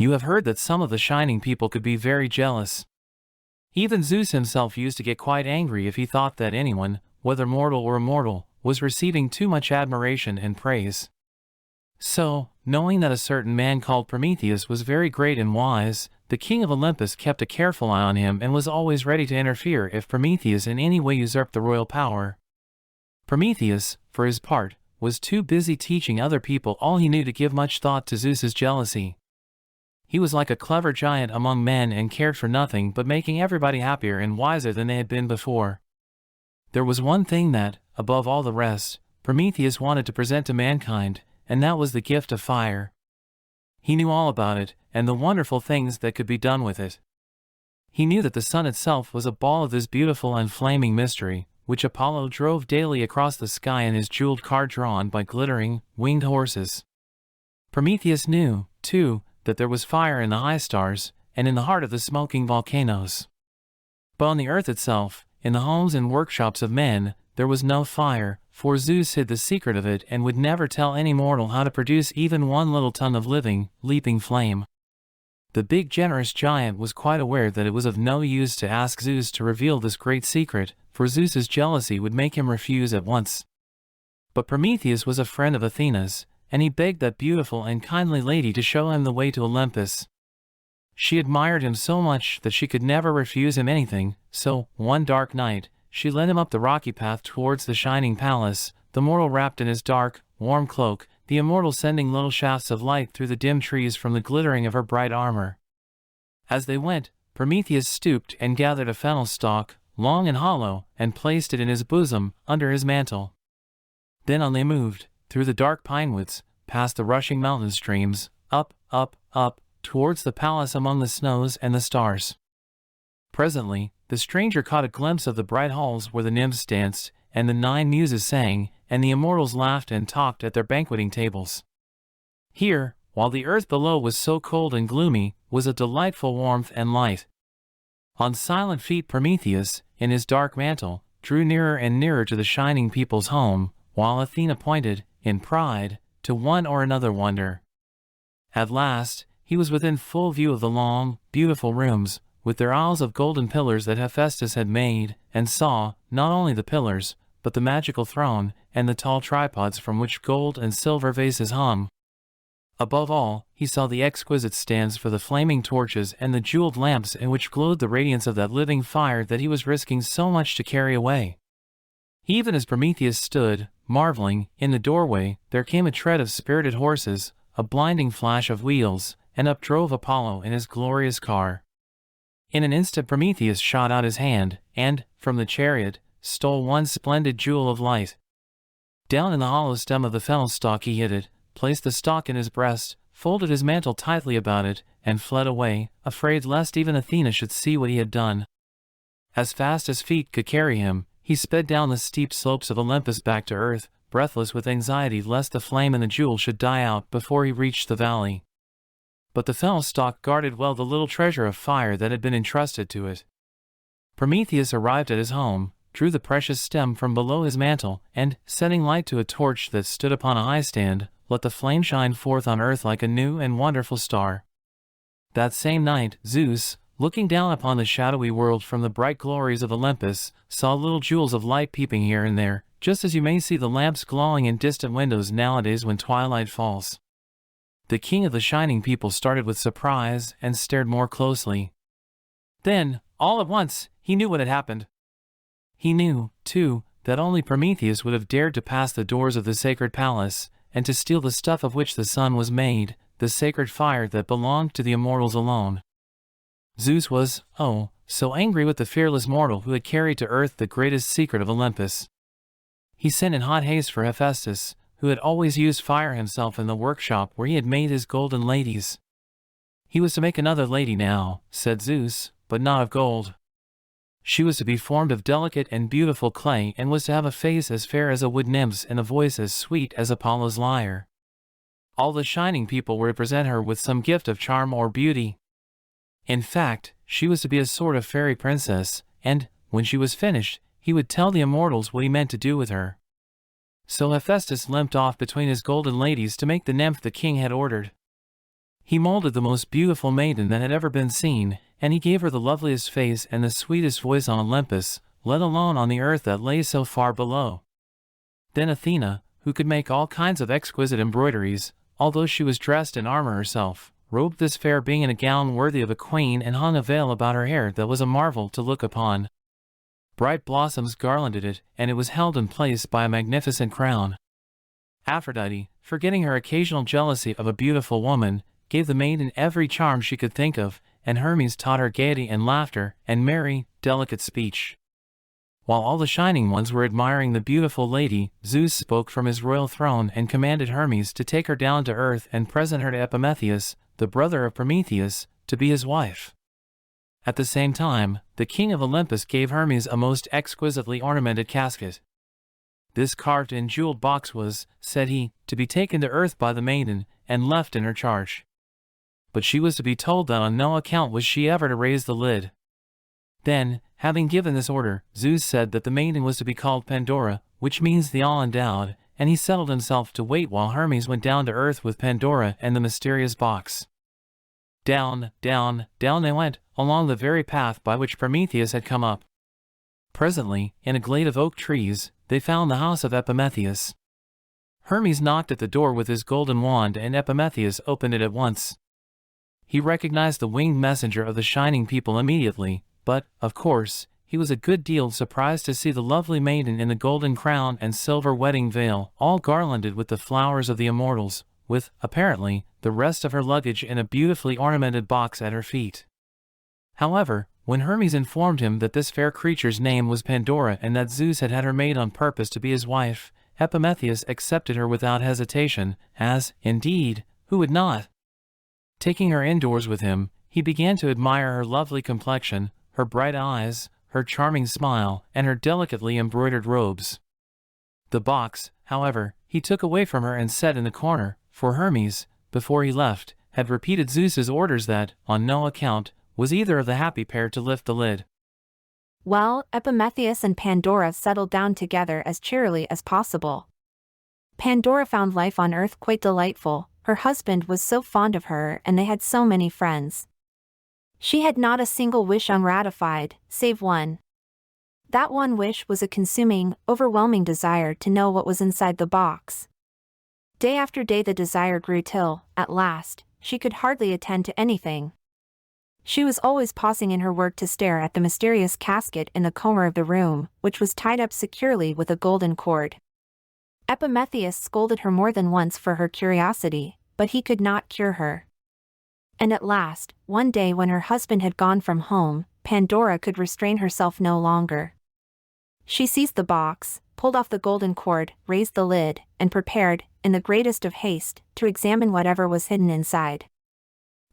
You have heard that some of the shining people could be very jealous. Even Zeus himself used to get quite angry if he thought that anyone, whether mortal or immortal, was receiving too much admiration and praise. So, knowing that a certain man called Prometheus was very great and wise, the king of Olympus kept a careful eye on him and was always ready to interfere if Prometheus in any way usurped the royal power. Prometheus, for his part, was too busy teaching other people all he knew to give much thought to Zeus's jealousy. He was like a clever giant among men and cared for nothing but making everybody happier and wiser than they had been before. There was one thing that, above all the rest, Prometheus wanted to present to mankind, and that was the gift of fire. He knew all about it, and the wonderful things that could be done with it. He knew that the sun itself was a ball of this beautiful and flaming mystery, which Apollo drove daily across the sky in his jeweled car drawn by glittering, winged horses. Prometheus knew, too, that there was fire in the high stars, and in the heart of the smoking volcanoes. But on the earth itself, in the homes and workshops of men, there was no fire, for Zeus hid the secret of it and would never tell any mortal how to produce even one little ton of living, leaping flame. The big generous giant was quite aware that it was of no use to ask Zeus to reveal this great secret, for Zeus's jealousy would make him refuse at once. But Prometheus was a friend of Athena's, and he begged that beautiful and kindly lady to show him the way to Olympus. She admired him so much that she could never refuse him anything, so, one dark night, she led him up the rocky path towards the shining palace, the mortal wrapped in his dark, warm cloak, the immortal sending little shafts of light through the dim trees from the glittering of her bright armor. As they went, Prometheus stooped and gathered a fennel stalk, long and hollow, and placed it in his bosom, under his mantle. Then on they moved, through the dark pine woods, past the rushing mountain streams, up, towards the palace among the snows and the stars. Presently, the stranger caught a glimpse of the bright halls where the nymphs danced, and the 9 muses sang, and the immortals laughed and talked at their banqueting tables. Here, while the earth below was so cold and gloomy, was a delightful warmth and light. On silent feet Prometheus, in his dark mantle, drew nearer and nearer to the shining people's home, while Athena pointed, in pride, to one or another wonder. At last, he was within full view of the long, beautiful rooms, with their aisles of golden pillars that Hephaestus had made, and saw, not only the pillars, but the magical throne, and the tall tripods from which gold and silver vases hung. Above all, he saw the exquisite stands for the flaming torches and the jeweled lamps in which glowed the radiance of that living fire that he was risking so much to carry away. Even as Prometheus stood, marveling, in the doorway, there came a tread of spirited horses, a blinding flash of wheels, and up drove Apollo in his glorious car. In an instant Prometheus shot out his hand, and, from the chariot, stole one splendid jewel of light. Down in the hollow stem of the fennel stalk he hid it, placed the stalk in his breast, folded his mantle tightly about it, and fled away, afraid lest even Athena should see what he had done. As fast as feet could carry him, he sped down the steep slopes of Olympus back to earth, breathless with anxiety lest the flame and the jewel should die out before he reached the valley. But the fennel stalk guarded well the little treasure of fire that had been entrusted to it. Prometheus arrived at his home, drew the precious stem from below his mantle, and, setting light to a torch that stood upon a high stand, let the flame shine forth on earth like a new and wonderful star. That same night, Zeus, looking down upon the shadowy world from the bright glories of Olympus, saw little jewels of light peeping here and there, just as you may see the lamps glowing in distant windows nowadays when twilight falls. The king of the shining people started with surprise and stared more closely. Then, all at once, he knew what had happened. He knew, too, that only Prometheus would have dared to pass the doors of the sacred palace, and to steal the stuff of which the sun was made, the sacred fire that belonged to the immortals alone. Zeus was, so angry with the fearless mortal who had carried to earth the greatest secret of Olympus. He sent in hot haste for Hephaestus, who had always used fire himself in the workshop where he had made his golden ladies. He was to make another lady now, said Zeus, but not of gold. She was to be formed of delicate and beautiful clay and was to have a face as fair as a wood nymph's and a voice as sweet as Apollo's lyre. All the shining people were to present her with some gift of charm or beauty. In fact, she was to be a sort of fairy princess, and, when she was finished, he would tell the immortals what he meant to do with her. So Hephaestus limped off between his golden ladies to make the nymph the king had ordered. He molded the most beautiful maiden that had ever been seen, and he gave her the loveliest face and the sweetest voice on Olympus, let alone on the earth that lay so far below. Then Athena, who could make all kinds of exquisite embroideries, although she was dressed in armor herself, robed this fair being in a gown worthy of a queen and hung a veil about her hair that was a marvel to look upon. Bright blossoms garlanded it, and it was held in place by a magnificent crown. Aphrodite, forgetting her occasional jealousy of a beautiful woman, gave the maiden every charm she could think of, and Hermes taught her gaiety and laughter, and merry, delicate speech. While all the shining ones were admiring the beautiful lady, Zeus spoke from his royal throne and commanded Hermes to take her down to earth and present her to Prometheus, the brother of Prometheus, to be his wife. At the same time, the king of Olympus gave Hermes a most exquisitely ornamented casket. This carved and jeweled box was, said he, to be taken to earth by the maiden, and left in her charge. But she was to be told that on no account was she ever to raise the lid. Then, having given this order, Zeus said that the maiden was to be called Pandora, which means the all-endowed, and he settled himself to wait while Hermes went down to earth with Pandora and the mysterious box. Down, down, down they went, along the very path by which Prometheus had come up. Presently, in a glade of oak trees, they found the house of Prometheus. Hermes knocked at the door with his golden wand and Prometheus opened it at once. He recognized the winged messenger of the shining people immediately, but, of course, he was a good deal surprised to see the lovely maiden in the golden crown and silver wedding veil, all garlanded with the flowers of the immortals, with, apparently, the rest of her luggage in a beautifully ornamented box at her feet. However, when Hermes informed him that this fair creature's name was Pandora and that Zeus had had her made on purpose to be his wife, Prometheus accepted her without hesitation, as, indeed, who would not? Taking her indoors with him, he began to admire her lovely complexion, her bright eyes, her charming smile, and her delicately embroidered robes. The box, however, he took away from her and set in the corner, for Hermes, before he left, had repeated Zeus's orders that, on no account, was either of the happy pair to lift the lid. Well, Prometheus and Pandora settled down together as cheerily as possible. Pandora found life on Earth quite delightful, her husband was so fond of her and they had so many friends. She had not a single wish ungratified, save one. That one wish was a consuming, overwhelming desire to know what was inside the box. Day after day the desire grew till, at last, she could hardly attend to anything. She was always pausing in her work to stare at the mysterious casket in the corner of the room, which was tied up securely with a golden cord. Prometheus scolded her more than once for her curiosity, but he could not cure her. And at last, one day when her husband had gone from home, Pandora could restrain herself no longer. She seized the box, pulled off the golden cord, raised the lid, and prepared, in the greatest of haste, to examine whatever was hidden inside.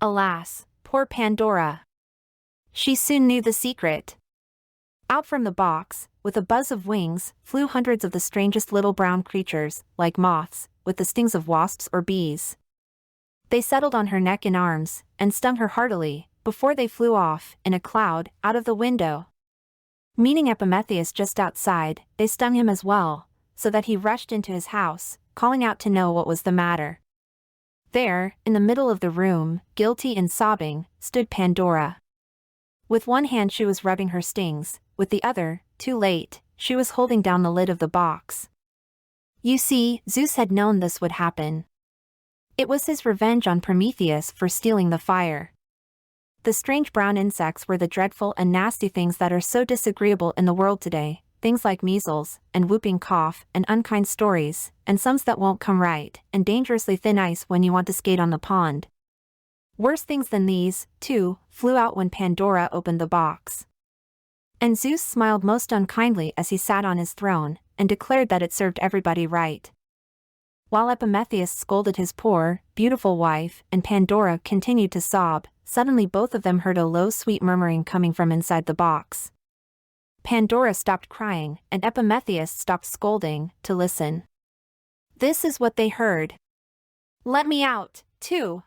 Alas, poor Pandora! She soon knew the secret. Out from the box, with a buzz of wings, flew hundreds of the strangest little brown creatures, like moths, with the stings of wasps or bees. They settled on her neck and arms, and stung her heartily, before they flew off, in a cloud, out of the window. Meeting Prometheus just outside, they stung him as well, so that he rushed into his house, calling out to know what was the matter. There, in the middle of the room, guilty and sobbing, stood Pandora. With one hand she was rubbing her stings, with the other, too late, she was holding down the lid of the box. You see, Zeus had known this would happen. It was his revenge on Prometheus for stealing the fire. The strange brown insects were the dreadful and nasty things that are so disagreeable in the world today, things like measles, and whooping cough, and unkind stories, and sums that won't come right, and dangerously thin ice when you want to skate on the pond. Worse things than these, too, flew out when Pandora opened the box. And Zeus smiled most unkindly as he sat on his throne, and declared that it served everybody right. While Prometheus scolded his poor, beautiful wife, and Pandora continued to sob, suddenly both of them heard a low sweet murmuring coming from inside the box. Pandora stopped crying, and Prometheus stopped scolding, to listen. This is what they heard. Let me out, too.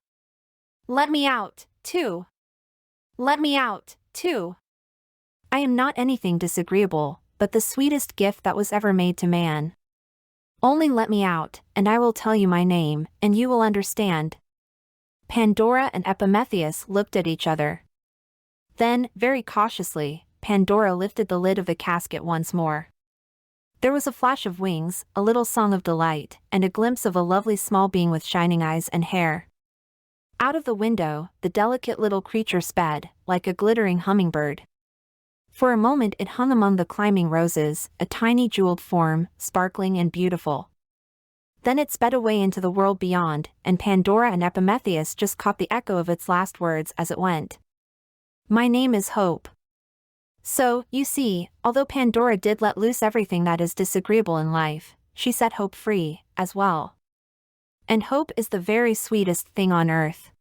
Let me out, too. Let me out, too. I am not anything disagreeable, but the sweetest gift that was ever made to man. Only let me out, and I will tell you my name, and you will understand. Pandora and Epimetheus looked at each other. Then, very cautiously, Pandora lifted the lid of the casket once more. There was a flash of wings, a little song of delight, and a glimpse of a lovely small being with shining eyes and hair. Out of the window, the delicate little creature sped, like a glittering hummingbird. For a moment it hung among the climbing roses, a tiny jeweled form, sparkling and beautiful. Then it sped away into the world beyond, and Pandora and Epimetheus just caught the echo of its last words as it went. "My name is Hope." So, you see, although Pandora did let loose everything that is disagreeable in life, she set Hope free, as well. And hope is the very sweetest thing on earth.